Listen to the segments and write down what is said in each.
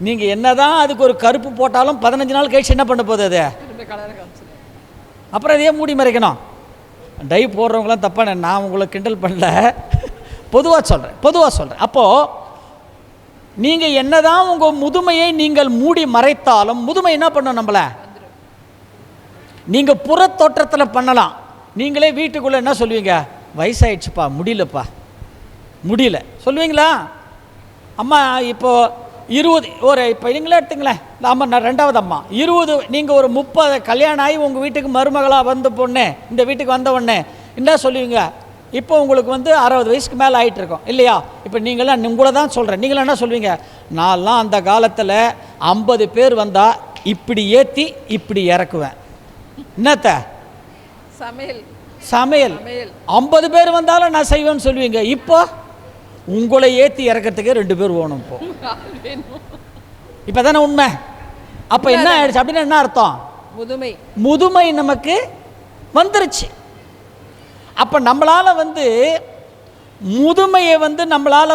நீங்கள் என்ன தான் அதுக்கு ஒரு கருப்பு போட்டாலும் 15 நாள் கழிச்சு என்ன பண்ண போகுது அது? அப்புறம் அதையே மூடி மறைக்கணும். டை போடுறவங்களாம் தப்பான, நான் உங்களை கிண்டல் பண்ணல, பொதுவாக சொல்கிறேன். அப்போது நீங்கள் என்ன தான் உங்கள் முதுமையை நீங்கள் மூடி மறைத்தாலும் முதுமை என்ன பண்ணும் நம்மளை? நீங்கள் புற தோற்றத்தில் பண்ணலாம். நீங்களே வீட்டுக்குள்ளே என்ன சொல்லுவீங்க? வயசாயிடுச்சுப்பா, முடியல சொல்லுவீங்களா? அம்மா இப்போது 20 இப்போ நீங்களே எடுத்துங்களேன். அம்மா நான் 2வது அம்மா 20, நீங்கள் ஒரு 30 கல்யாணம் ஆகி உங்கள் வீட்டுக்கு மருமகளாக வந்த பொண்ணு இந்த வீட்டுக்கு வந்த உடனே என்ன சொல்லுவீங்க? இப்போ உங்களுக்கு 60 வயசுக்கு மேலே ஆகிட்டு இருக்கோம் இல்லையா? இப்போ நீங்களாம் உங்களை தான் சொல்கிறேன். நீங்களாம் என்ன சொல்லுவீங்க? நான்லாம் அந்த காலத்தில் 50 பேர் வந்தால் இப்படி ஏற்றி இப்படி இறக்குவேன். என்னத்த சமையல் 50 பேர் வந்தாலும் நான் செய்வேன்னு சொல்லுவீங்க. இப்போ உங்களை ஏற்றி இறக்கிறதுக்கே 2 பேர் வேணும். இப்போ தானே உண்மை. அப்போ என்ன ஆயிடுச்சு அப்படின்னா என்ன அர்த்தம்? முதுமை நமக்கு வந்துருச்சு. அப்போ நம்மளால் முதுமையை நம்மளால்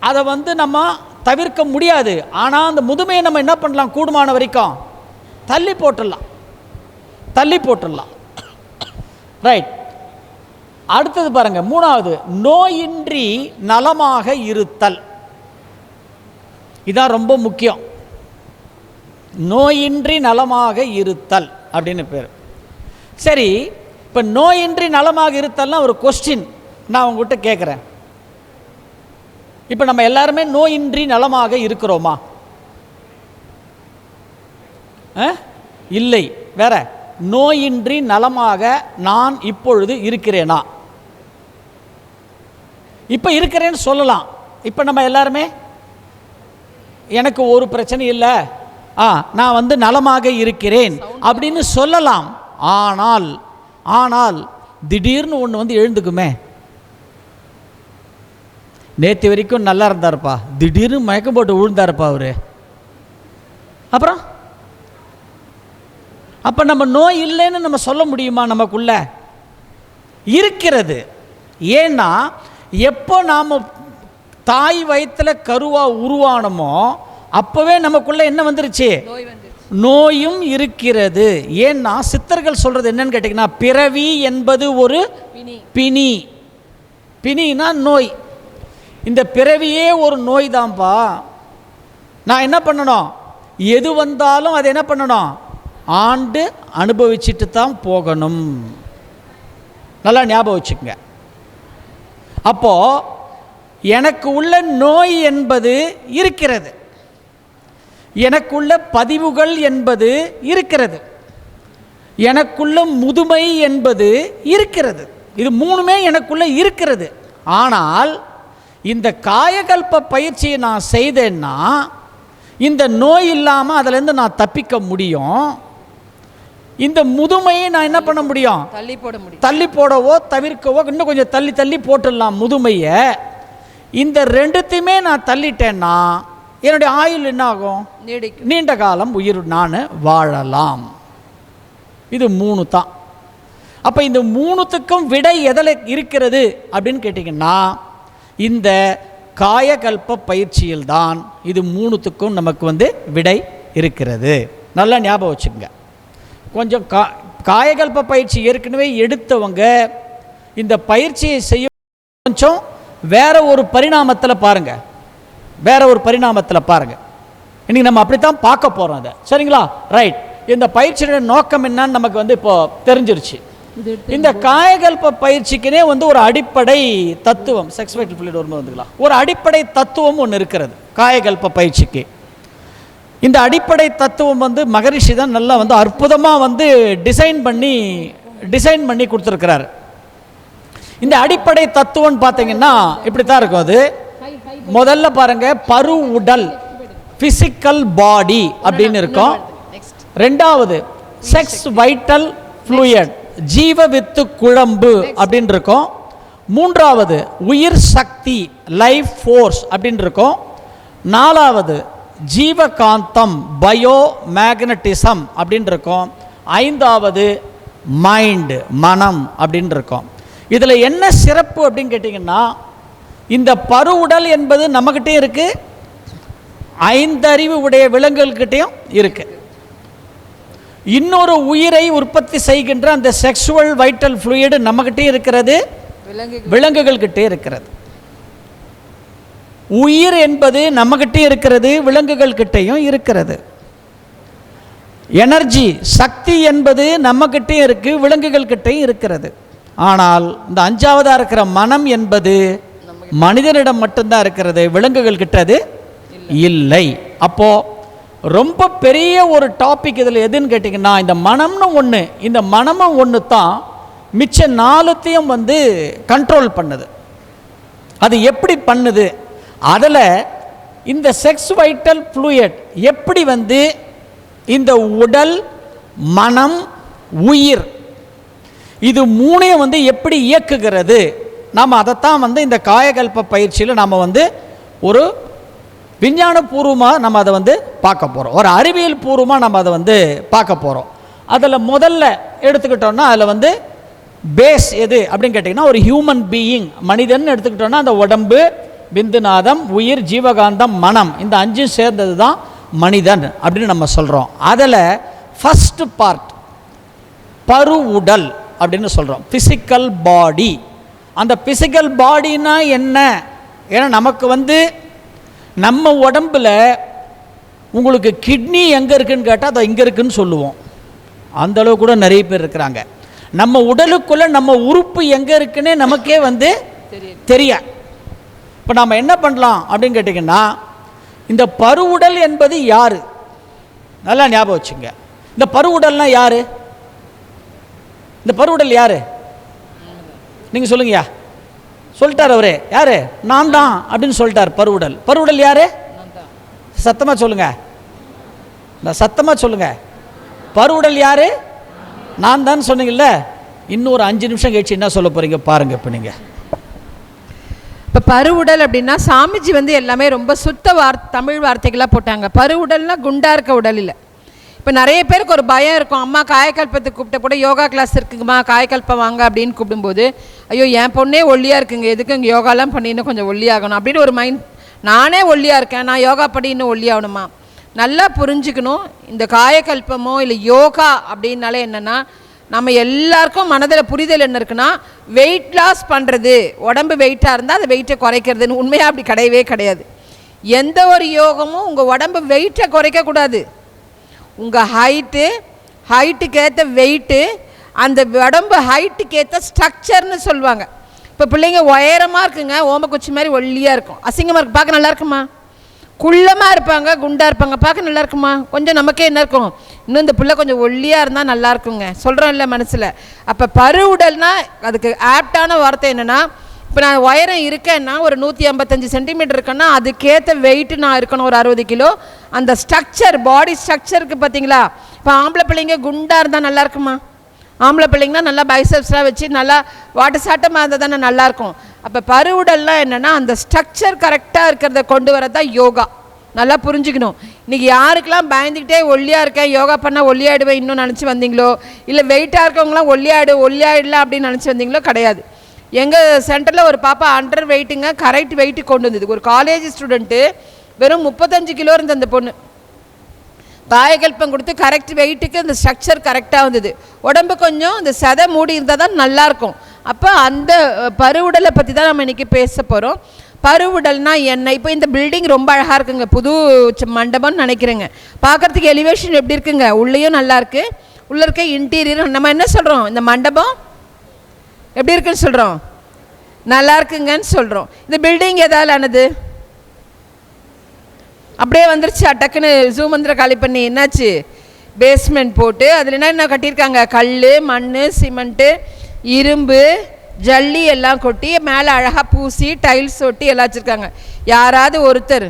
அதை நம்ம தவிர்க்க முடியாது. ஆனால் அந்த முதுமையை நம்ம என்ன பண்ணலாம்? கூடுமான வரைக்கும் தள்ளி போட்டுடலாம். ரைட். அடுத்தது பாருங்க, 3வது, நோயின்றி நலமாக இருத்தல். இதான் ரொம்ப முக்கியம். நோயின்றி நலமாக இருத்தல் அப்படின்னு பேர். சரி, இப்போ நோயின்றி நலமாக இருத்தல்னா ஒரு கொஸ்டின் நான் உங்கள்கிட்ட கேட்குறேன். இப்போ நம்ம எல்லாருமே நோயின்றி நலமாக இருக்கிறோமா? இல்லை. வேற, நோயின்றி நலமாக நான் இப்பொழுது இருக்கிறேனா? இப்போ இருக்கிறேன்னு சொல்லலாம். இப்போ நம்ம எல்லாருமே எனக்கு ஒரு பிரச்சனை இல்லை, நான் நலமாக இருக்கிறேன் அப்படின்னு சொல்லலாம். ஆனால் திடீர்னு ஒன்று எழுந்துக்குமே. நேற்று வரைக்கும் நல்லா இருந்தாருப்பா, திடீர்னு மயக்கம் போட்டு விழுந்தாருப்பா அவரு. அப்புறம் அப்போ நம்ம நோய் இல்லைன்னு நம்ம சொல்ல முடியுமா? நமக்குள்ள இருக்கிறது. ஏன்னா எப்போ நாம் தாய் வயிற்றில் கருவாக உருவானமோ அப்போவே நமக்குள்ள என்ன வந்துருச்சு? நோயும் இருக்கிறது. ஏன்னா சித்தர்கள் சொல்கிறது என்னன்னு கேட்டிங்கன்னா, பிறவி என்பது ஒரு பிணினா நோய். இந்த பிறவியே ஒரு நோய் தான்ப்பா. நான் என்ன பண்ணணும்? எது வந்தாலும் அதை என்ன பண்ணணும்? ஆண்டு அனுபவிச்சுட்டு தான் போகணும். நல்லா ஞாபகம் வச்சுக்கோங்க. அப்போது எனக்கு உள்ள நோய் என்பது இருக்கிறது, எனக்குள்ள பதிவுகள் என்பது இருக்கிறது, எனக்குள்ள முதுமை என்பது இருக்கிறது. இது 3மே எனக்குள்ள இருக்கிறது. ஆனால் இந்த காயகல்ப பயிற்சியை நான் செய்தேன்னா இந்த நோய் இல்லாமல் அதிலேருந்து நான் தப்பிக்க முடியும். இந்த முதுமையை நான் என்ன பண்ண முடியும்? தள்ளி போடவோ தவிர்க்கவோ, இன்னும் கொஞ்சம் தள்ளி போட்டுடலாம் முதுமையை. இந்த 2த்தையுமே நான் தள்ளிட்டேன்னா என்னுடைய ஆயுள் என்ன ஆகும்? நீண்ட காலம் உயிர் நான் வாழலாம். இது 3 தான். அப்போ இந்த 3த்துக்கும் விடை எதில் இருக்கிறது அப்படின்னு கேட்டிங்கன்னா இந்த காயகல்ப பயிற்சியில் தான் இது 3த்துக்கும் நமக்கு விடை இருக்கிறது. நல்லா ஞாபகம் வச்சுக்கோங்க. கொஞ்சம் காயகல்ப பயிற்சி ஏற்கனவே எடுத்தவங்க இந்த பயிற்சியை செய்ய கொஞ்சம் வேற ஒரு பரிணாமத்தில் பாருங்கள். இன்றைக்கி நம்ம அப்படித்தான் பார்க்க போகிறோம் அதை. சரிங்களா? ரைட். இந்த பயிற்சியோட நோக்கம் என்னன்னு நமக்கு இப்போ தெரிஞ்சிருச்சு. இந்த காயகல்ப பயிற்சிக்குனே ஒரு அடிப்படை தத்துவம், செக்ஸ் வைட்டல் ஃப்ளூயிட் வரும்போது வந்துக்கலாம், ஒரு அடிப்படை தத்துவம் ஒன்று இருக்கிறது காயகல்ப பயிற்சிக்கு. இந்த அடிப்படை தத்துவம் மகரிஷி தான் நல்லா அற்புதமாக டிசைன் பண்ணி கொடுத்துருக்கிறார். இந்த அடிப்படை தத்துவம் பார்த்தீங்கன்னா இப்படி தான் இருக்கும். அது முதல்ல பாருங்க, பரு உடல், பிசிக்கல் பாடி அப்படின்னு இருக்கும். 2வது செக்ஸ் வைட்டல் ஃப்ளூயிட், ஜீவ வித்து குழம்பு அப்படின்னு இருக்கும். 3வது உயிர் சக்தி, லைஃப் ஃபோர்ஸ் அப்படின்னு இருக்கும். 4வது ஜீவகாந்தம், பயோ மேக்னட்டிசம் அப்படின்னு இருக்கும். 5வது மைண்ட், மனம் அப்படின்னு இருக்கும். இதில் என்ன சிறப்பு அப்படின்னு கேட்டிங்கன்னா, இந்த பரு உடல் என்பது நம்மகிட்டே இருக்குது, ஐந்தறிவு உடைய விலங்குகள்கிட்டையும் இருக்கு. இன்னொரு உயிரை உற்பத்தி செய்கின்ற அந்த செக்ஷுவல் வைட்டல் ஃப்ளூயிட் நம்மகிட்டே இருக்கிறது, விலங்குகள் கிட்டே இருக்கிறது. உயிர் என்பது நம்மகிட்டே இருக்கிறது, விலங்குகள் கிட்டையும் இருக்கிறது. எனர்ஜி சக்தி என்பது நம்மகிட்டே இருக்கு, விலங்குகள் கிட்டையும் இருக்கிறது. ஆனால் இந்த அஞ்சாவதா இருக்கிற மனம் என்பது மனிதனிடம் மட்டும்தான் இருக்கிறது, விலங்குகள் கிட்ட அது இல்லை. அப்போ ரொம்ப பெரிய ஒரு டாபிக் இதில் எதுன்னு கேட்டிங்கன்னா, இந்த மனம்னு ஒன்று, இந்த மனமும் ஒன்று தான் மிச்ச நாலுத்தையும் கண்ட்ரோல் பண்ணுது. அது எப்படி பண்ணுது? அதில் இந்த செக்ஸ் வைட்டல் ஃப்ளூயிட் எப்படி இந்த உடல், மனம், உயிர் இது மூணையும் எப்படி இயக்குகிறது, நாம் அதைத்தான் இந்த காயகல்ப பயிற்சியில் நாம் ஒரு விஞ்ஞானபூர்வமாக நம்ம அதை பார்க்க போகிறோம், ஒரு அறிவியல் பூர்வமாக நம்ம அதை பார்க்க போகிறோம். அதில் முதல்ல எடுத்துக்கிட்டோன்னா அதில் பேஸ் எது அப்படின்னு கேட்டிங்கன்னா, ஒரு ஹியூமன் பீயிங், மனிதன் எடுத்துக்கிட்டோன்னா அந்த உடம்பு, பிந்துநாதம், உயிர், ஜீவகாந்தம், மனம், இந்த அஞ்சும் சேர்ந்தது தான் மனிதன் அப்படின்னு நம்ம சொல்கிறோம். அதில் ஃபஸ்ட்டு பார்ட் பரு உடல் அப்படின்னு சொல்கிறோம், ஃபிசிக்கல் பாடி. அந்த ஃபிசிக்கல் பாடினா என்ன? ஏன்னா நமக்கு நம்ம உடம்பில் உங்களுக்கு கிட்னி எங்கே இருக்குதுன்னு கேட்டால் அதை இங்கே இருக்குதுன்னு சொல்லுவோம். அந்தளவு கூட நிறைய பேர் இருக்கிறாங்க. நம்ம உடலுக்குள்ளே நம்ம உறுப்பு எங்கே இருக்குன்னே நமக்கே தெரிய. இப்போ நாம் என்ன பண்ணலாம் அப்படின்னு கேட்டிங்கன்னா, இந்த பருவுடல் என்பது யார்? நல்லா ஞாபகம் வச்சுங்க. இந்த பருவுடல்னா யார்? இந்த பருவுடல் யார்? நீங்கள் சொல்லுங்கய்யா. சொல்லிட்டார் அவரு. யார்? நான் தான் அப்படின்னு சொல்லிட்டார். பருவுடல். பருவுடல் யார்? சத்தமாக சொல்லுங்க, சத்தமாக சொல்லுங்க. பருவுடல் யார்? நான் தான் சொன்னீங்கல்ல. இன்னும் ஒரு 5 நிமிஷம் கழிச்சு என்ன சொல்ல போகிறீங்க பாருங்கள். இப்போ நீங்கள் இப்போ பருவுடல் அப்படின்னா சாமிஜி எல்லாமே ரொம்ப சுத்த தமிழ் வார்த்தைகளாக போட்டாங்க. பருவுடல்னா குண்டா இருக்க உடல் இல்லை. இப்போ நிறைய பேருக்கு ஒரு பயம் இருக்கும். அம்மா காயக்கல்பத்துக்கு கூப்பிட்ட கூட யோகா கிளாஸ் இருக்குங்கம்மா, காயக்கல்பம் வாங்க அப்படின்னு கூப்பிடும்போது, ஐயோ என் பொண்ணே ஒல்லியாக இருக்குங்க, எதுக்கு இங்கே யோகாலாம் பண்ணி இன்னும் கொஞ்சம் ஒல்லியாகணும் அப்படின்னு ஒரு மைண்ட். நானே ஒல்லியாக இருக்கேன், நான் யோகா பண்ணி இன்னும் ஒல்லியாகணுமா? நல்லா புரிஞ்சுக்கணும். இந்த காயக்கல்பமோ இல்லை யோகா அப்படின்னாலே என்னென்னா, நம்ம எல்லாருக்கும் மனதில் புரிதல் என்ன இருக்குன்னா, வெயிட் லாஸ் பண்ணுறது, உடம்பு வெயிட்டாக இருந்தால் அந்த வெயிட்டை குறைக்கிறதுன்னு. உண்மையாக அப்படி கிடையவே கிடையாது. எந்த ஒரு யோகமும் உங்கள் உடம்பு வெயிட்டை குறைக்கக்கூடாது. உங்கள் ஹைட்டுக்கு ஏற்ற வெயிட்டு, அந்த உடம்பு ஹைட்டுக்கு ஏற்ற ஸ்ட்ரக்சர்னு சொல்லுவாங்க. இப்போ பிள்ளைங்க உயரமாக இருக்குங்க, ஓமக்குச்சி மாதிரி ஒல்லியாக இருக்கும், அசிங்கமாக இருக்குது, பார்க்க நல்லா இருக்குமா? குள்ளமாக இருப்பாங்க, குண்டாக இருப்பாங்க, பார்க்க நல்லா இருக்குமா? கொஞ்சம் நமக்கே என்ன இருக்கும், இன்னும் இந்த பிள்ளை கொஞ்சம் ஒல்லியாக இருந்தால் நல்லா இருக்குங்க சொல்கிறோம் இல்லை மனசில். அப்போ பருவுடல்னால் அதுக்கு ஆப்டான வார்த்தை என்னென்னா, இப்போ நான் உயரம் இருக்கேன்னா ஒரு 155 சென்டிமீட்டர் இருக்கேன்னா அதுக்கேற்ற வெயிட்டு நான் இருக்கணும், ஒரு 60 கிலோ. அந்த ஸ்ட்ரக்சர், பாடி ஸ்ட்ரக்சருக்கு பார்த்தீங்களா? இப்போ ஆம்பளை பிள்ளைங்க குண்டாக இருந்தால் நல்லா இருக்குமா? ஆம்பளை பிள்ளைங்கன்னா நல்லா பைசப்ஸ்லாம் வச்சு நல்லா வாட்டு சாட்டமாக இருந்தால் தானே நல்லாயிருக்கும். அப்போ பருவுடல்லாம் என்னென்னா அந்த ஸ்ட்ரக்சர் கரெக்டாக இருக்கிறத கொண்டு வரது தான் யோகா. நல்லா புரிஞ்சுக்கணும். இன்றைக்கி யாருக்கெல்லாம் பயந்துக்கிட்டே ஒல்லியாக இருக்கேன், யோகா பண்ணால் ஒல்லியாயிடுவேன் இன்னும் நினச்சி வந்தீங்களோ, இல்லை வெயிட்டாக இருக்கவங்களாம் ஒல்லியாயிடலாம் அப்படின்னு நினச்சி வந்தீங்களோ, கிடையாது. எங்கள் சென்டரில் ஒரு பாப்பா அண்டர் வெயிட்டுங்க, கரெக்ட் வெயிட்டு கொண்டு வந்தது. ஒரு காலேஜ் ஸ்டூடெண்ட்டு, வெறும் 35 கிலோ இருந்த அந்த பொண்ணு. காயகல்பம் கொடுத்து கரெக்ட் வெயிட்டுக்கு அந்த ஸ்ட்ரக்சர் கரெக்டாக வந்தது. உடம்பு கொஞ்சம் இந்த சதை மூடி இருந்தால் தான் நல்லாயிருக்கும். அப்போ அந்த பருவுடலை பற்றி தான் நம்ம இன்றைக்கி பேச போகிறோம். பருவுடல்னா என்ன? இப்போ இந்த பில்டிங் ரொம்ப அழகாக இருக்குங்க, புது மண்டபம்னு நினைக்கிறேங்க. பார்க்குறதுக்கு எலிவேஷன் எப்படி இருக்குங்க, உள்ளேயும் நல்லாயிருக்கு, உள்ளே இருக்க இன்டீரியர். நம்ம என்ன சொல்கிறோம், இந்த மண்டபம் எப்படி இருக்குன்னு சொல்கிறோம், நல்லா இருக்குங்கன்னு சொல்கிறோம். இந்த பில்டிங் எதால் ஆனது? அப்படியே வந்துருச்சு டக்குன்னு ஜூமந்திர காலி பண்ணி. என்னாச்சு? பேஸ்மெண்ட் போட்டு அதில் என்ன கட்டியிருக்காங்க, கல், மண், சிமெண்ட்டு, இரும்பு, ஜல்லி எல்லாம் கொட்டி மேலே அழகாக பூசி டைல்ஸ் ஒட்டி எல்லாம் வச்சுருக்காங்க. யாராவது ஒருத்தர்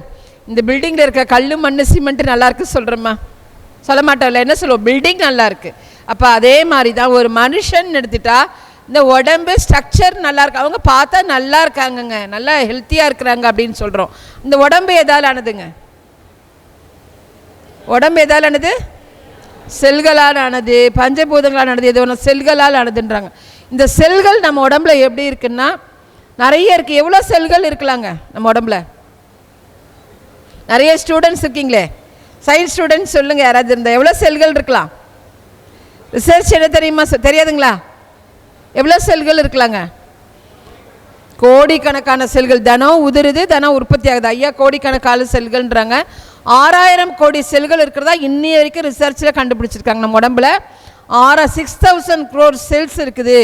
இந்த பில்டிங்கில் இருக்க கல், மண், சிமெண்ட்டு நல்லாயிருக்கு சொல்கிறோமா? சொல்ல மாட்டோம்ல. என்ன சொல்லுவோம், பில்டிங் நல்லாயிருக்கு. அப்போ அதே மாதிரி தான் ஒரு மனுஷன் எடுத்துட்டா இந்த உடம்பு ஸ்ட்ரக்சர் நல்லா இருக்கு, அவங்க பார்த்தா நல்லா இருக்காங்கங்க, நல்லா ஹெல்த்தியாக இருக்கிறாங்க அப்படின்னு சொல்கிறோம். இந்த உடம்பு எதால் ஆனதுங்க? உடம்பு எதால் ஆனது? செல்களால் ஆனது, பஞ்சபூதங்களால் ஆனது, எது ஒன்று செல்களால் ஆனதுன்றாங்க. இந்த செல்கள் நம்ம உடம்புல எப்படி இருக்குன்னா நிறைய இருக்குது. எவ்வளோ செல்கள் இருக்கலாங்க நம்ம உடம்புல? நிறைய ஸ்டூடெண்ட்ஸ் இருக்கீங்களே, சயின்ஸ் ஸ்டூடெண்ட்ஸ் சொல்லுங்கள், யாராவது இருந்தால் எவ்வளோ செல்கள் இருக்கலாம்? ரிசர்ச் என்ன தெரியுமா? தெரியாதுங்களா? எவ்வளோ செல்கள் இருக்கலாங்க? கோடிக்கணக்கான செல்கள். தினம் உதிருது, தினம் உற்பத்தி ஆகுது. ஐயா கோடிக்கணக்கான செல்கள்ன்றாங்க. 6000 கோடி செல்கள் இருக்கிறதா இன்னி வரைக்கும் ரிசர்ச்சில் கண்டுபிடிச்சிருக்காங்க. நம்ம உடம்புல 6000 crore செல்ஸ் இருக்குது.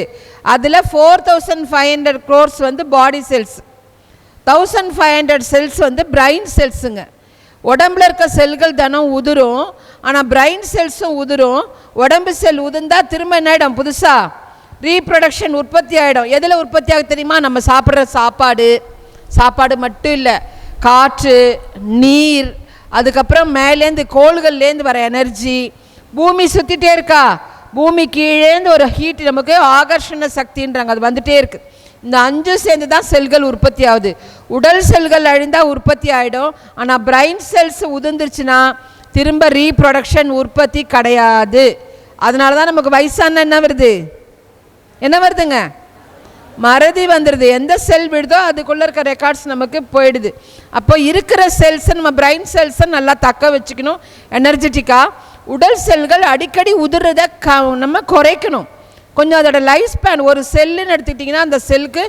அதில் 4500 crores வந்து பாடி செல்ஸ், 1500 செல்ஸ் வந்து பிரைன் செல்ஸுங்க. உடம்புல இருக்க செல்கள் தினம் உதிரும், ஆனால் பிரைன் செல்ஸும் உதிரும். உடம்பு செல் உதிர்ந்தா திரும்ப என்ன ஆகிடும்? புதுசாக ரீப்ரொடக்ஷன் உற்பத்தி ஆகிடும். எதில் உற்பத்தி ஆகுது தெரியுமா? நம்ம சாப்பிட்ற சாப்பாடு மட்டும் இல்லை, காற்று, நீர், அதுக்கப்புறம் மேலேருந்து கோள்கள்லேருந்து வர எனர்ஜி. பூமி சுற்றிட்டே இருக்கா, பூமி கீழேந்து ஒரு ஹீட் நமக்கு ஆகர்ஷண சக்தின்றாங்க, அது வந்துட்டே இருக்குது. இந்த 5 சேர்ந்து தான் செல்கள் உற்பத்தி ஆகுது. உடல் செல்கள் அழிந்தால் உற்பத்தி ஆகிடும், ஆனால் பிரைன் செல்ஸ் உதிர்ந்துருச்சுன்னா திரும்ப ரீப்ரொடக்ஷன் உற்பத்தி கிடையாது. அதனால தான் நமக்கு வயசான என்ன வருதுங்க? மறதி வந்துடுது. எந்த செல் விடுதோ அதுக்குள்ளே இருக்க ரெக்கார்ட்ஸ் நமக்கு போயிடுது. அப்போ இருக்கிற செல்ஸை நம்ம பிரைன் செல்ஸை நல்லா தக்க வச்சுக்கணும் எனர்ஜெட்டிக்காக. உடல் செல்கள் அடிக்கடி உதிர்றதை நம்ம குறைக்கணும். கொஞ்சம் அதோட லைஃப் ஸ்பேன், ஒரு செல்லுன்னு எடுத்துக்கிட்டிங்கன்னா அந்த செல்லுக்கு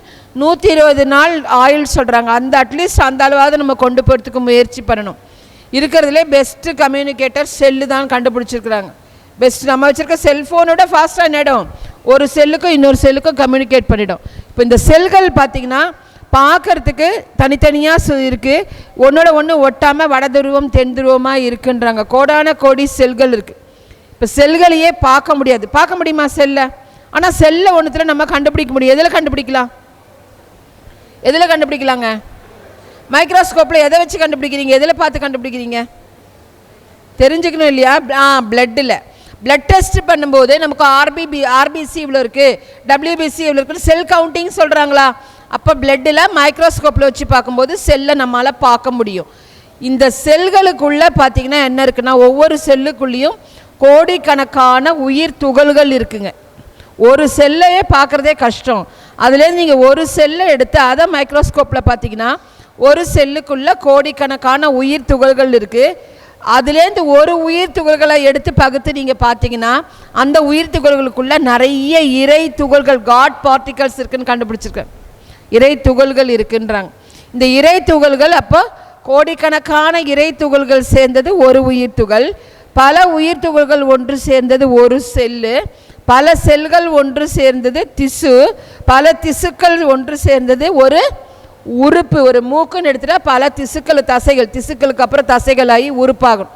120 நாள் ஆயுள் சொல்கிறாங்க. அந்த அட்லீஸ்ட் அந்த அளவாவது நம்ம கொண்டு போகிறதுக்கு முயற்சி பண்ணணும். இருக்கிறதுலே பெஸ்ட்டு கம்யூனிகேட்டர் செல்லு தான் கண்டுபிடிச்சிருக்கிறாங்க. பெஸ்ட் நம்ம வச்சுருக்க செல்ஃபோனோட ஃபாஸ்ட்டாக என்னிடும், ஒரு செல்லுக்கும் இன்னொரு செல்லுக்கும் கம்யூனிகேட் பண்ணிடும். இப்போ இந்த செல்கள் பார்த்திங்கன்னா பார்க்குறதுக்கு தனித்தனியாக இருக்குது, ஒன்றோட ஒன்று ஒட்டாமல் வட துருவம் தென் துருவமாக இருக்குன்றாங்க. கோடான கோடி செல்கள் இருக்குது. இப்போ செல்களையே பார்க்க முடியுமா செல்லை? ஆனால் செல்லை ஒன்றுத்தில் நம்ம கண்டுபிடிக்க முடியும். எதில் கண்டுபிடிக்கலாங்க? மைக்ரோஸ்கோப்பில் எதை வச்சு கண்டுபிடிக்கிறீங்க? எதில் பார்த்து கண்டுபிடிக்கிறீங்க? தெரிஞ்சுக்கணும் இல்லையா? பிளட் டெஸ்ட் பண்ணும்போது நமக்கு ஆர்பிசி இவ்வளோ இருக்குது, டபிள்யூபிசி இவ்வளோ இருக்குன்னு செல் கவுண்டிங் சொல்கிறாங்களா? அப்போ பிளட்டில் மைக்ரோஸ்கோப்பில் வச்சு பார்க்கும்போது செல்லை நம்மளால் பார்க்க முடியும். இந்த செல்களுக்குள்ளே பார்த்திங்கன்னா என்ன இருக்குன்னா, ஒவ்வொரு செல்லுக்குள்ளேயும் கோடிக்கணக்கான உயிர் துகள்கள் இருக்குங்க. ஒரு செல்லையே பார்க்குறதே கஷ்டம். அதுலேருந்து நீங்கள் ஒரு செல்லை எடுத்து அதை மைக்ரோஸ்கோப்பில் பார்த்தீங்கன்னா ஒரு செல்லுக்குள்ளே கோடிக்கணக்கான உயிர் துகள்கள் இருக்குது. அதுலேருந்து ஒரு உயிர் துகள்களை எடுத்து பகுத்து நீங்கள் பார்த்தீங்கன்னா அந்த உயிர் துகள்களுக்குள்ளே நிறைய இறை துகள்கள், காட் பார்ட்டிகல்ஸ் இருக்குதுன்னு கண்டுபிடிச்சிருக்கேன். இறை துகள்கள் இருக்குன்றாங்க. இந்த இறை துகள்கள் அப்போ கோடிக்கணக்கான இறை துகள்கள் சேர்ந்தது ஒரு உயிர் துகள். பல உயிர் துகள்கள் ஒன்று சேர்ந்தது ஒரு செல்லு. பல செல்கள் ஒன்று சேர்ந்தது திசு. பல திசுக்கள் ஒன்று சேர்ந்தது ஒரு உறுப்பு. ஒரு மூக்குன்னு எடுத்துகிட்டா பல திசுக்களுக்கு அப்புறம் தசைகளாகி உறுப்பாகும்.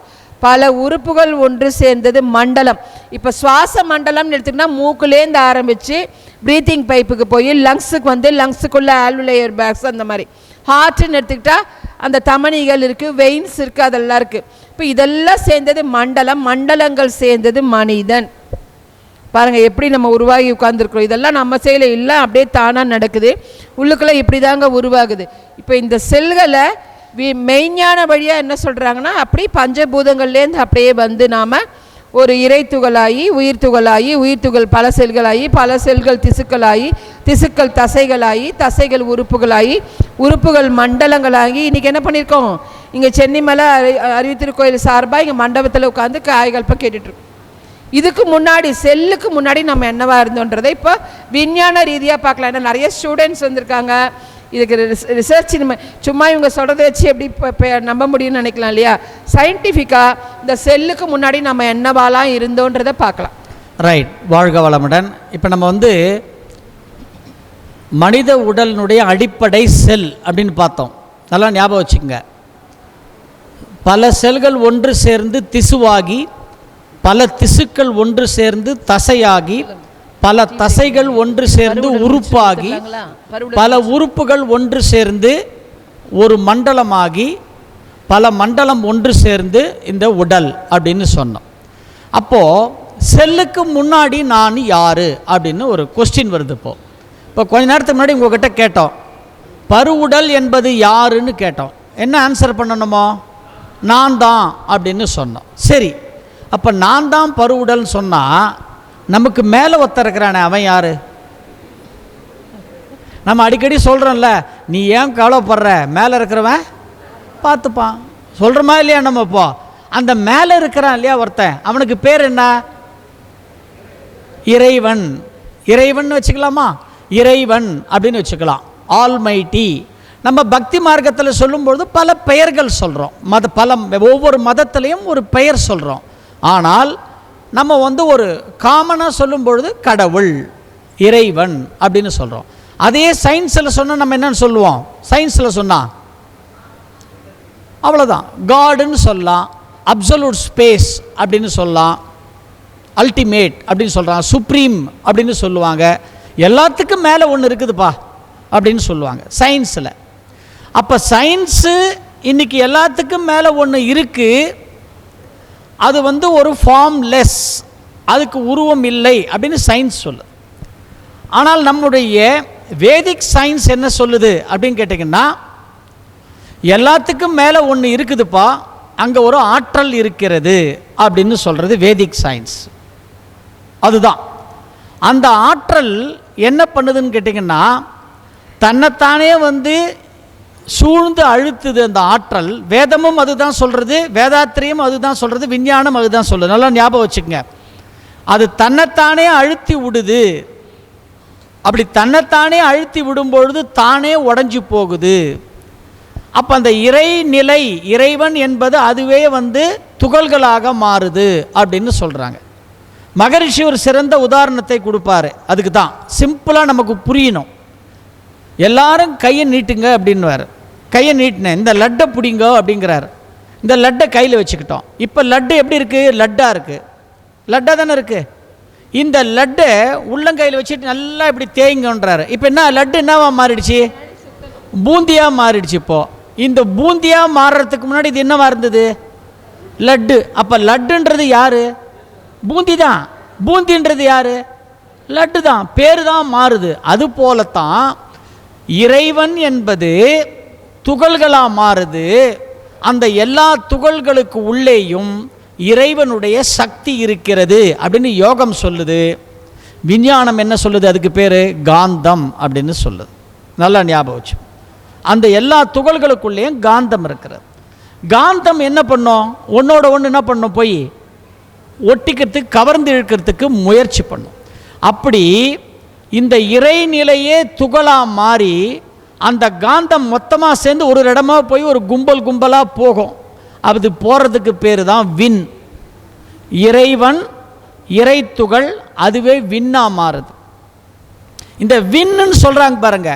பல உறுப்புகள் ஒன்று சேர்ந்தது மண்டலம். இப்போ சுவாச மண்டலம்னு எடுத்துக்கிட்டா மூக்குலேருந்து ஆரம்பித்து ப்ரீத்திங் பைப்புக்கு போய் லங்ஸுக்கு வந்து லங்ஸுக்குள்ளே ஆல்விலேயர் பேக்ஸ், அந்த மாதிரி. ஹார்ட்டுன்னு எடுத்துக்கிட்டா அந்த தமனிகள் இருக்குது, வெயின்ஸ் இருக்குது, அதெல்லாம் இருக்குது. இப்போ இதெல்லாம் சேர்ந்தது மண்டலம். மண்டலங்கள் சேர்ந்தது மனிதன். பாருங்கள் எப்படி நம்ம உருவாகி உட்கார்ந்துருக்குறோம். இதெல்லாம் நம்ம செயல இல்லை, அப்படியே தானாக நடக்குது. உள்ளுக்குள்ளே இப்படி தாங்க உருவாகுது. இப்போ இந்த செல்களை மெய்ஞான வழியாக என்ன சொல்கிறாங்கன்னா, அப்படி பஞ்சபூதங்கள்லேருந்து அப்படியே வந்து நாம் ஒரு இறை துகளாகி உயிர் துகள் பல செல்களாகி, பல செல்கள் திசுக்களாகி, திசுக்கள் தசைகளாகி, தசைகள் உறுப்புகள் மண்டலங்களாகி. இன்றைக்கி என்ன பண்ணியிருக்கோம், இங்கே சென்னிமலை அறிவித்திருக்கோயில் சார்பாக இங்கே மண்டபத்தில் உட்காந்து காய்கல்ப கேட்டுட்ருக்கோம். இதுக்கு முன்னாடி செல்லுக்கு முன்னாடி நம்ம என்னவா இருந்தோன்றதை இப்போ விஞ்ஞான ரீதியாக பார்க்கலாம். ஏன்னா நிறைய ஸ்டூடெண்ட்ஸ் வந்திருக்காங்க. இதுக்கு ரிசர்ச் நம்ம சும்மா இவங்க சொல்கிறத வச்சு எப்படி நம்ப முடியும்னு நினைக்கலாம் இல்லையா? சயின்டிஃபிக்காக இந்த செல்லுக்கு முன்னாடி நம்ம என்னவாலாம் இருந்தோன்றதை பார்க்கலாம். ரைட், வாழ்க வளமுடன். இப்போ நம்ம வந்து மனித உடலினுடைய அடிப்படை செல் அப்படின்னு பார்த்தோம். நல்லா ஞாபகம் வச்சுக்கோங்க. பல செல்கள் ஒன்று சேர்ந்து திசுவாகி, பல திசுக்கள் ஒன்று சேர்ந்து தசையாகி, பல தசைகள் ஒன்று சேர்ந்து உறுப்பாகி, பல உறுப்புகள் ஒன்று சேர்ந்து ஒரு மண்டலமாகி, பல மண்டலம் ஒன்று சேர்ந்து இந்த உடல் அப்படின்னு சொன்னோம். அப்போது செல்லுக்கு முன்னாடி நான் யார் அப்படின்னு ஒரு கொஸ்டின் வருது. இப்போ கொஞ்ச நேரத்துக்கு முன்னாடி உங்கள்கிட்ட கேட்டோம், பருவுடல் என்பது யாருன்னு கேட்டோம். என்ன ஆன்சர் பண்ணணுமோ? நான் தான் அப்படின்னு சொன்னோம். சரி, அப்போ நான் தான் பருவுடல்னு சொன்னால் நமக்கு மேலே ஒருத்தருக்கிறானே அவன் யார்? நம்ம அடிக்கடி சொல்கிறோம்ல, நீ ஏன் கவலைப்படுற, மேலே இருக்கிறவன் பார்த்துப்பான் சொல்கிறோமா இல்லையா? நம்ம இப்போ அந்த மேலே இருக்கிறான் இல்லையா ஒருத்தன், அவனுக்கு பேர் என்ன? இறைவன். இறைவன் வச்சுக்கலாமா? இறைவன் அப்படின்னு வச்சுக்கலாம். ஆல்மைட்டி. நம்ம பக்தி மார்க்கத்தில் சொல்லும்பொழுது பல பெயர்கள் சொல்கிறோம். ஒவ்வொரு மதத்திலையும் ஒரு பெயர் சொல்கிறோம். ஆனால் நம்ம ஒரு காமனாக சொல்லும் பொழுது கடவுள், இறைவன் அப்படின்னு சொல்கிறோம். அதே சயின்ஸில் சொன்னால் நம்ம என்னன்னு சொல்லுவோம்? சயின்ஸில் சொன்னால் அவ்வளோதான், காடுன்னு சொல்லலாம், அப்சல்யூட் ஸ்பேஸ் அப்படின்னு சொல்லலாம், அல்டிமேட் அப்படின்னு சொல்கிறாங்க, சுப்ரீம் அப்படின்னு சொல்லுவாங்க, எல்லாத்துக்கும் மேலே ஒன்று இருக்குதுப்பா அப்படின்னு சொல்லுவாங்க சயின்ஸில். அப்போ சயின்ஸு இன்றைக்கி எல்லாத்துக்கும் மேலே ஒன்று இருக்குது, அது ஒரு ஃபார்ம்லெஸ், அதுக்கு உருவம் இல்லை அப்படின்னு சயின்ஸ் சொல்லுது. ஆனால் நம்முடைய வேதிக் சயின்ஸ் என்ன சொல்லுது அப்படின்னு கேட்டிங்கன்னா, எல்லாத்துக்கும் மேலே ஒன்று இருக்குதுப்பா, அங்கே ஒரு ஆற்றல் இருக்கிறது அப்படின்னு சொல்கிறது வேதிக் சயின்ஸ். அதுதான் அந்த ஆற்றல் என்ன பண்ணுதுன்னு கேட்டிங்கன்னா, தன்னைத்தானே சூழ்ந்து அழுத்துது அந்த ஆற்றல். வேதமும் அதுதான் சொல்கிறது, வேதாத்திரியும் அதுதான் சொல்கிறது, விஞ்ஞானம் அதுதான் சொல்லுது. நல்லா ஞாபகம் வச்சுக்கங்க. அது தன்னைத்தானே அழுத்தி விடுது. அப்படி தன்னைத்தானே அழுத்தி விடும்பொழுது தானே உடஞ்சி போகுது. அப்போ அந்த இறைநிலை, இறைவன் என்பது அதுவே துகள்களாக மாறுது அப்படின்னு சொல்கிறாங்க. மகரிஷி ஒரு சிறந்த உதாரணத்தை கொடுப்பாரு. அதுக்கு தான் சிம்பிளாக நமக்கு புரியணும். எல்லாரும் கையை நீட்டுங்க அப்படின்வார். கையை நீட்டினேன், இந்த லட்டை பிடிங்க அப்படிங்கிறார். இந்த லட்டை கையில் வச்சுக்கிட்டோம். இப்போ லட்டு எப்படி இருக்குது? லட்டாக இருக்குது, லட்டாக தானே இருக்குது. இந்த லட்டை உள்ளங்கையில் வச்சுட்டு நல்லா இப்படி தேய்ங்கன்றாரு. இப்போ என்ன லட்டு என்னவா மாறிடுச்சு? பூந்தியாக மாறிடுச்சு. இப்போது இந்த பூந்தியாக மாறுறதுக்கு முன்னாடி இது என்னவா இருந்தது? லட்டு. அப்போ லட்டுன்றது யார்? பூந்தி தான். பூந்தின்றது யார்? லட்டு தான். பேர் தான் மாறுது. அது போலத்தான் இறைவன் என்பது துகள்களாக மாறுது. அந்த எல்லா துகள்களுக்கு உள்ளேயும் இறைவனுடைய சக்தி இருக்கிறது அப்படின்னு யோகம் சொல்லுது. விஞ்ஞானம் என்ன சொல்லுது? அதுக்கு பேர் காந்தம் அப்படின்னு சொல்லுது. நல்லா ஞாபகம் வச்சு. அந்த எல்லா துகள்களுக்குள்ளேயும் காந்தம் இருக்கிறது. காந்தம் என்ன பண்ணும்? ஒன்றோட ஒன்று என்ன பண்ணும்? போய் ஒட்டிக்கிறதுக்கு, கவர்ந்து இழுக்கிறதுக்கு முயற்சி பண்ணும். அப்படி இந்த இறைநிலையே துகளாக மாறி அந்த காந்தம் மொத்தமாக சேர்ந்து ஒரு இடமா போய் ஒரு கும்பலாக போகும். அது போகிறதுக்கு பேர் தான் விண். இறைவன், இறை துகள், அதுவே விண்ணா மாறுது. இந்த விண்ணுன்னு சொல்கிறாங்க பாருங்க.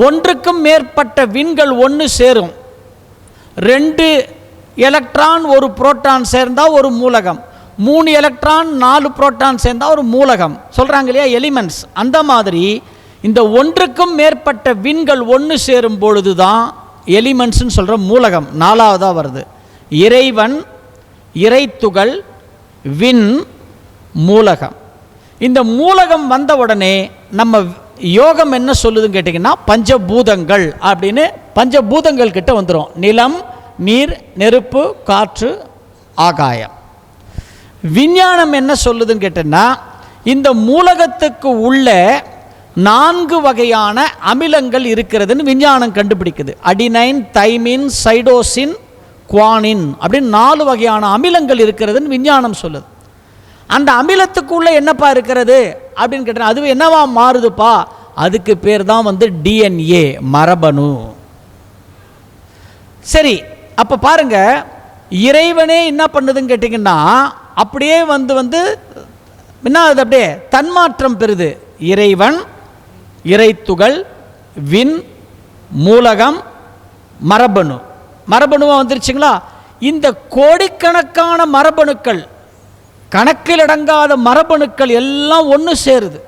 ஒன்றுக்கும் மேற்பட்ட விண்கள் ஒன்று சேரும். 2 எலக்ட்ரான் 1 புரோட்டான் சேர்ந்தால் ஒரு மூலகம், 3 எலக்ட்ரான் 4 புரோட்டான் சேர்ந்தால் ஒரு மூலகம் சொல்கிறாங்க இல்லையா, எலிமெண்ட்ஸ். அந்த மாதிரி இந்த ஒன்றுக்கும் மேற்பட்ட விண்கள் ஒன்று சேரும் பொழுது தான் எலிமெண்ட்ஸ்ன்னு சொல்கிற மூலகம் 4வதாக வருது. இறைவன், இறைத்துகள், விண், மூலகம். இந்த மூலகம் வந்த உடனே நம்ம யோகம் என்ன சொல்லுதுன்னு கேட்டிங்கன்னா, பஞ்சபூதங்கள் அப்படின்னு பஞ்சபூதங்கள் கிட்ட வந்துடும். நிலம், நீர், நெருப்பு, காற்று, ஆகாயம். விஞ்ஞானம் என்ன சொல்லுதுன்னு கேட்டீங்கன்னா, இந்த மூலகத்துக்கு உள்ள 4 வகையான அமிலங்கள் இருக்கிறதுன்னு விஞ்ஞானம் கண்டுபிடிக்குது. அடினைன், தைமின், சைடோசின், குவானின் அப்படின்னு 4 வகையான அமிலங்கள் இருக்கிறதுன்னு விஞ்ஞானம் சொல்லுது. அந்த அமிலத்துக்குள்ளே என்னப்பா இருக்கிறது அப்படின்னு கேட்டால் அது என்னவா மாறுதுப்பா? அதுக்கு பேர் தான் டிஎன்ஏ, மரபணு. சரி, அப்போ பாருங்க, இறைவனே என்ன பண்ணுதுன்னு கேட்டிங்கன்னா, அப்படியே என்ன அது அப்படியே தன்மாற்றம் பெறுது. இறைவன், இறைத்துகள், விண், மூலகம், மரபணு. மரபணுவாக வந்துருச்சுங்களா? இந்த கோடிக்கணக்கான மரபணுக்கள், கணக்கில் அடங்காத மரபணுக்கள் எல்லாம் ஒன்று சேருது.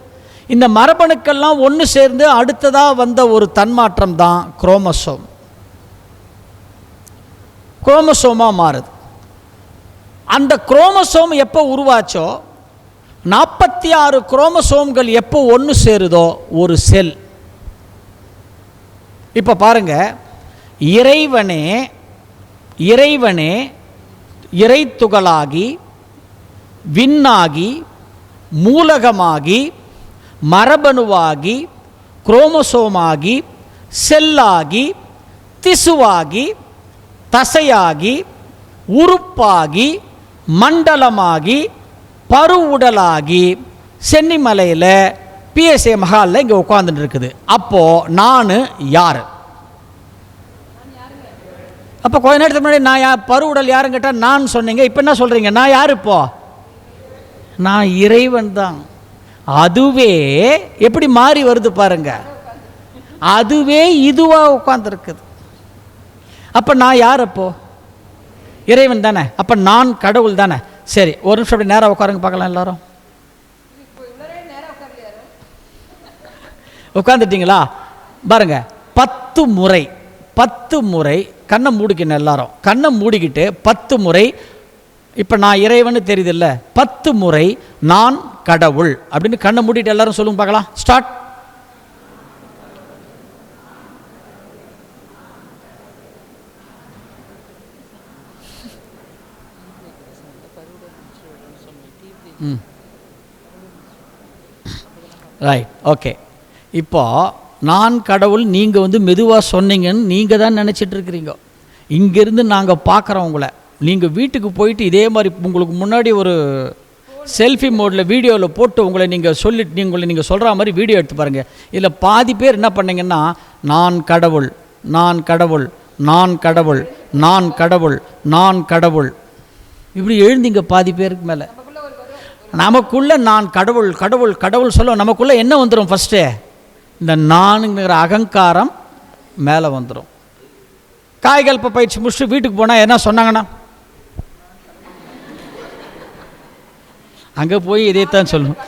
இந்த மரபணுக்கள்லாம் ஒன்று சேர்ந்து அடுத்ததாக வந்த ஒரு தன்மாற்றம் தான் குரோமோசோம். குரோமோசோமாக மாறுது. அந்த குரோமோசோம் எப்போ உருவாச்சோ, 46 குரோமோசோம்கள் எப்போ ஒன்று சேருதோ ஒரு செல். இப்போ பாருங்க, இறைவனே இறைத்துகளாகி, விண்ணாகி, மூலகமாகி, மரபணுவாகி, குரோமோசோமாகி, செல்லாகி, திசுவாகி, தசையாகி, உறுப்பாகி, மண்டலமாகி, பருவுடலாகி சென்னிமலையில் பிஎஸ்ஏ மஹாலில் இங்கே உட்காந்துட்டு இருக்குது. அப்போது நான் யார்? அப்போ கொஞ்ச நேரத்துக்கு முன்னாடி நான் பருவுடல் யாருன்னு கேட்டால் நான் சொன்னீங்க. இப்போ என்ன சொல்கிறீங்க? நான் யார்? இப்போ நான் இறைவன் தான். அதுவே எப்படி மாறி வருது பாருங்க. அதுவே இதுவாக உட்காந்துருக்குது. அப்போ நான் யார்? அப்போ இறைவன் தானே. அப்போ நான் கடவுள் தானே. சரி, ஒரு நிமிஷம் அப்படி நேராக உட்காருங்க பார்க்கலாம். எல்லாரும் உட்காந்துட்டீங்களா? பாருங்க, 10 முறை கண்ணை மூடிக்கணும். எல்லாரும் கண்ணை மூடிக்கிட்டு 10 முறை, இப்போ நான் இறைவன் தெரியுது இல்லை, 10 முறை நான் கடவுள் அப்படின்னு கண்ணை மூடிட்டு எல்லாரும் சொல்லுங்க பார்க்கலாம். ஸ்டார்ட். Right, okay. இப்போ நான் கடவுள் நீங்கள் வந்து மெதுவாக சொன்னீங்கன்னு நீங்கள் தான் நினச்சிட்டு இருக்கிறீங்க. இங்கேருந்து நாங்கள் பார்க்குறோம் உங்களை. நீங்கள் வீட்டுக்கு போயிட்டு இதே மாதிரி உங்களுக்கு முன்னாடி ஒரு செல்ஃபி மோடில் வீடியோவில் போட்டு உங்களை நீங்கள் சொல்லிட்டு நீங்கள் சொல்கிற மாதிரி வீடியோ எடுத்து பாருங்கள். இதில் பாதி பேர் என்ன பண்ணீங்கன்னா, நான் கடவுள், நான் கடவுள், நான் கடவுள், நான் கடவுள், நான் கடவுள், இப்படி எழுந்தீங்க பாதி பேருக்கு மேலே. நமக்குள்ளே நான் கடவுள் கடவுள் கடவுள் சொல்ல நமக்குள்ளே என்ன வந்துடும்? ஃபஸ்ட்டு இந்த நானுங்கிற அகங்காரம் மேலே வந்துடும். காய்கல்ப பயிற்சி முடிச்சுட்டு வீட்டுக்கு போனால் என்ன சொன்னாங்கன்னா, அங்கே போய் இதைத்தான் சொல்லணும்.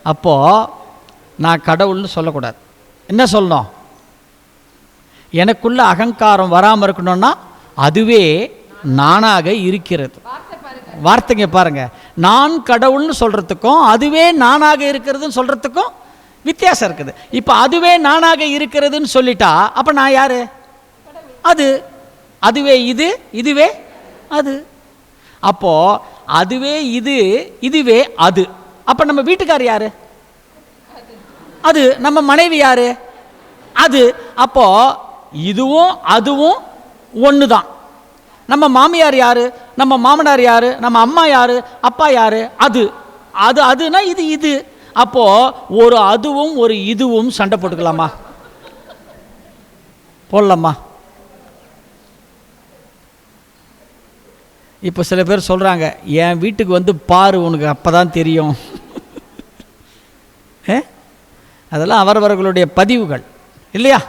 அப்போது நான் கடவுள்னு சொல்லக்கூடாது. என்ன சொல்லணும்? எனக்குள்ள அகங்காரம் வராமல் இருக்கணும்னா அதுவே நானாக இருக்கிறது. வார்த்தைங்க பாருங்க, நான் கடவுள்னு சொல்கிறதுக்கும் அதுவே நானாக இருக்கிறதுன்னு சொல்கிறதுக்கும் வித்தியாசம் இருக்குது. இப்போ அதுவே நானாக இருக்கிறதுன்னு சொல்லிட்டா அப்போ நான் யார்? அது. அதுவே இது, இதுவே அது. அப்போது அதுவே இது, இதுவே அது. அப்போ நம்ம வீட்டுக்கார் யார்? அது. நம்ம மனைவி யார்? அது. அப்போது இதுவும் அதுவும் ஒன்று தான். நம்ம மாமியார் யார்? நம்ம மாமனார் யார்? நம்ம அம்மா யார்? அப்பா யார்? அது. அது அதுனா இது இது. அப்போது ஒரு அதுவும் ஒரு இதுவும் சண்டை போட்டுக்கலாமா? போடலாமா? இப்போ சில பேர் சொல்கிறாங்க, என் வீட்டுக்கு வந்து பாரு, உனக்கு அப்போ தான் தெரியும். அதெல்லாம் அவரவர்களுடைய பதிவுகள் இல்லையா?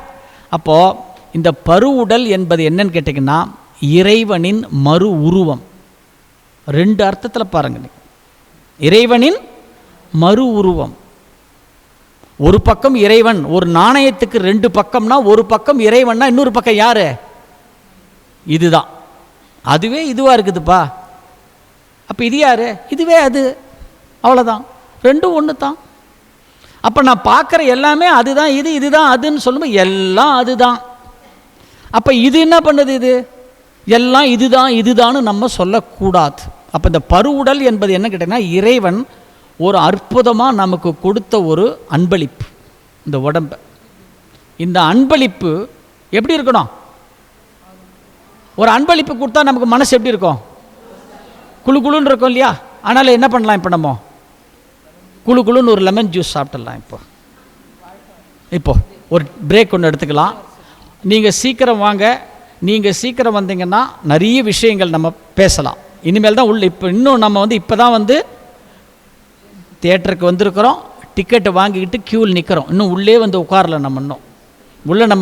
அப்போது இந்த பருவுடல் என்பது என்னன்னு கேட்டிங்கன்னா, இறைவனின் மறு உருவம். 2 அர்த்தத்தில் பாருங்க. இறைவனின் மறு உருவம். ஒரு பக்கம் இறைவன், ஒரு நாணயத்துக்கு 2 பக்கம்னா, ஒரு பக்கம் இறைவன்னா இன்னொரு பக்கம் யாரு? இதுதான். அதுவே இதுவாக இருக்குதுப்பா. அப்போ இது யாரு? இதுவே அது. அவ்வளோதான். 2 ஒன்று தான். அப்போ நான் பார்க்குற எல்லாமே அதுதான். இது இதுதான் அதுன்னு சொல்லும்போது எல்லாம் அதுதான். அப்போ இது என்ன பண்ணுது? இது எல்லாம் இதுதான் இதுதான்னு நம்ம சொல்லக்கூடாது. அப்போ இந்த பருவுடல் என்பது என்ன கேட்டீங்கன்னா, இறைவன் ஒரு அற்புதமாக நமக்கு கொடுத்த ஒரு அன்பளிப்பு இந்த உடம்பை. இந்த அன்பளிப்பு எப்படி இருக்கணும்? ஒரு அன்பளிப்பு கொடுத்தா நமக்கு மனசு எப்படி இருக்கும்? குழு குழுன்னு இருக்கும் இல்லையா? அதனால் என்ன பண்ணலாம்? இப்போ நம்ம குழு குழுன்னு ஒரு லெமன் ஜூஸ் சாப்பிட்டுடலாம். இப்போ ஒரு பிரேக் ஒன்று எடுத்துக்கலாம். நீங்கள் சீக்கிரம் வாங்க. நீங்கள் சீக்கிரம் வந்தீங்கன்னா நிறைய விஷயங்கள் நம்ம பேசலாம். இனிமேல் தான் இப்போ இன்னும் நம்ம இப்போ தான் தியேட்டருக்கு வந்திருக்கிறோம். டிக்கெட்டை வாங்கிக்கிட்டு க்யூவில் நிற்கிறோம். இன்னும் உள்ளே உட்காரல. நம்ம இன்னும் உள்ளே நம்ம